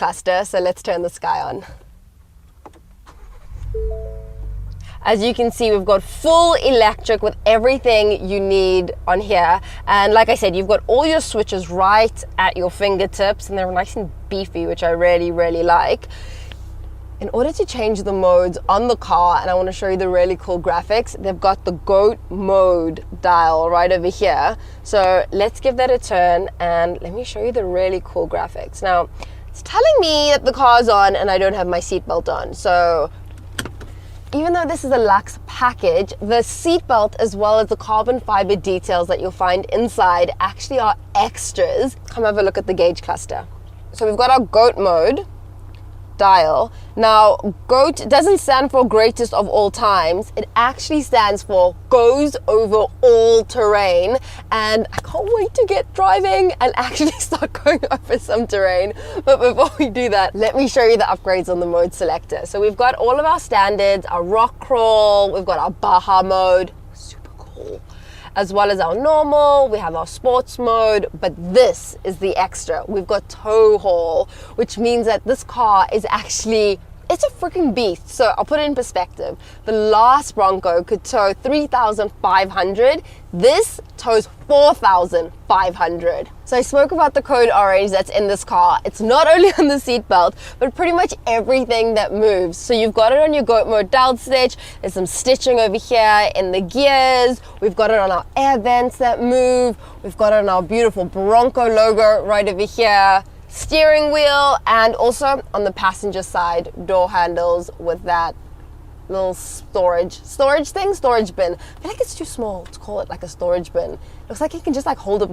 cluster, so let's turn the sky on. As you can see, we've got full electric with everything you need on here. And like I said, you've got all your switches right at your fingertips, and they're nice and beefy, which I really, really like. In order to change the modes on the car, and I want to show you the really cool graphics, they've got the GOAT mode dial right over here. So let's give that a turn and let me show you the really cool graphics. Now, it's telling me that the car's on and I don't have my seatbelt on. So even though this is a luxe package, the seatbelt as well as the carbon fiber details that you'll find inside actually are extras. Come have a look at the gauge cluster. So we've got our GOAT mode dial. Now, GOAT doesn't stand for greatest of all times. It actually stands for goes over all terrain, and I can't wait to get driving and actually start going over some terrain. But before we do that, let me show you the upgrades on the mode selector. So we've got all of our standards, our rock crawl, we've got our Baja mode, super cool, as well as our normal, we have our sports mode, but this is the extra. We've got tow haul, which means that this car is actually, it's a freaking beast. So I'll put it in perspective. The last Bronco could tow 3,500. This tows 4,500. So I spoke about the code orange that's in this car. It's not only on the seat belt, but pretty much everything that moves. So you've got it on your GOAT mode dial stitch. There's some stitching over here in the gears. We've got it on our air vents that move. We've got it on our beautiful Bronco logo right over here. Steering wheel, and also on the passenger side, door handles with that little storage bin. I feel like it's too small to call it like a storage bin. Looks like you can just like hold up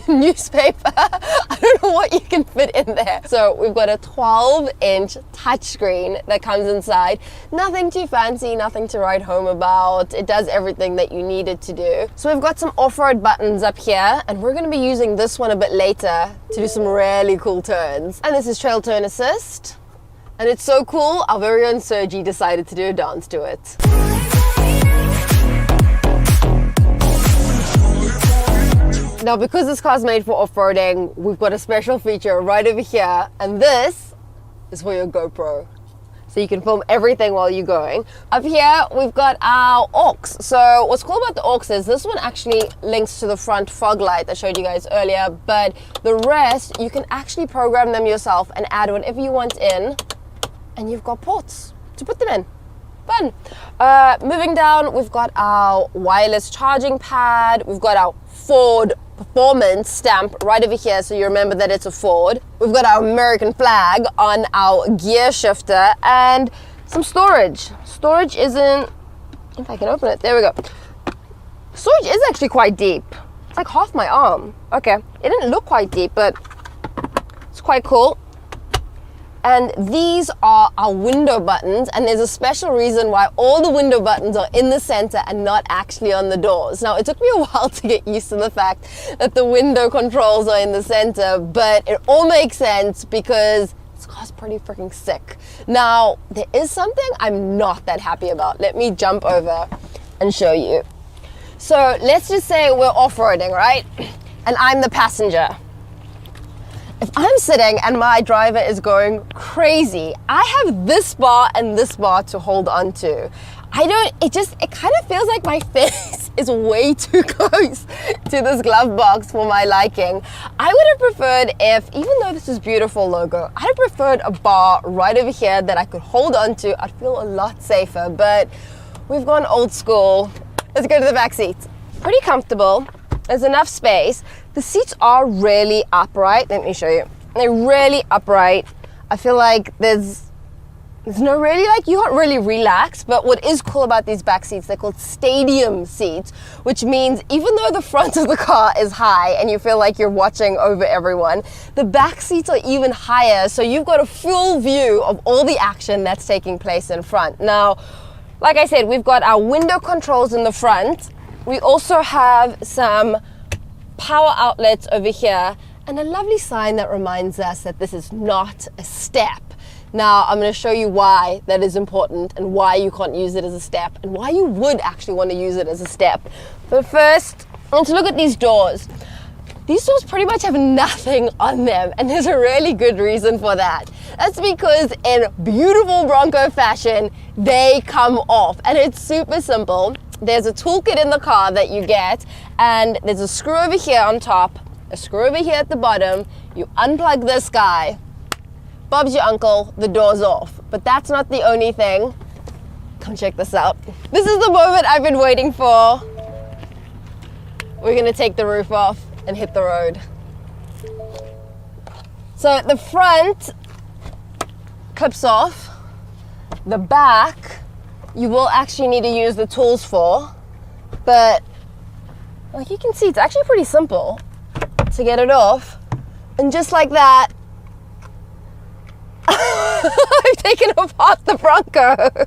newspaper. I don't know what you can fit in there. So we've got a 12-inch touchscreen that comes inside. Nothing too fancy, nothing to write home about. It does everything that you need it to do. So we've got some off-road buttons up here, and we're gonna be using this one a bit later to do some really cool turns. And this is trail turn assist. And it's so cool, our very own Sergi decided to do a dance to it. Now, because this car's made for off-roading, we've got a special feature right over here, and this is for your GoPro. So you can film everything while you're going. Up here, we've got our aux. So what's cool about the aux is this one actually links to the front fog light I showed you guys earlier, but the rest, you can actually program them yourself and add whatever you want in, and you've got ports to put them in. Fun. Moving down, we've got our wireless charging pad. We've got our Ford Performance stamp right over here, so you remember that it's a Ford. We've got our American flag on our gear shifter, and some storage. Storage isn't, if I can open it, there we go. Storage is actually quite deep. It's like half my arm. Okay, it didn't look quite deep, but it's quite cool. And these are our window buttons, and there's a special reason why all the window buttons are in the center and not actually on the doors. Now, it took me a while to get used to the fact that the window controls are in the center, but it all makes sense because this car's pretty freaking sick. Now, there is something I'm not that happy about. Let me jump over and show you. So let's just say we're off-roading, right? And I'm the passenger. If I'm sitting and my driver is going crazy, I have this bar and this bar to hold on to. It kind of feels like my face is way too close to this glove box for my liking. I would have preferred if, even though this is beautiful logo, I'd have preferred a bar right over here that I could hold on to. I'd feel a lot safer, but we've gone old school. Let's go to the back seat. Pretty comfortable. There's enough space. The seats are really upright. Let me show you. They're really upright. I feel like there's no really, like, you can't really relax. But what is cool about these back seats, they're called stadium seats, which means even though the front of the car is high and you feel like you're watching over everyone, the back seats are even higher. So you've got a full view of all the action that's taking place in front. Now, like I said, we've got our window controls in the front. We also have some power outlets over here and a lovely sign that reminds us that this is not a step. Now, I'm going to show you why that is important and why you can't use it as a step and why you would actually want to use it as a step. But first, let's look at these doors. these tools pretty much have nothing on them, and there's a really good reason for that. That's because in beautiful Bronco fashion, they come off, and it's super simple. There's a toolkit in the car that you get, and there's a screw over here on top, a screw over here at the bottom. You unplug this guy, Bob's your uncle, the door's off. But that's not the only thing. Come check this out. This is the moment I've been waiting for. We're gonna take the roof off and hit the road. So the front clips off. The back, you will actually need to use the tools for, but like you can see, it's actually pretty simple to get it off. And just like that, I've taken apart the Bronco.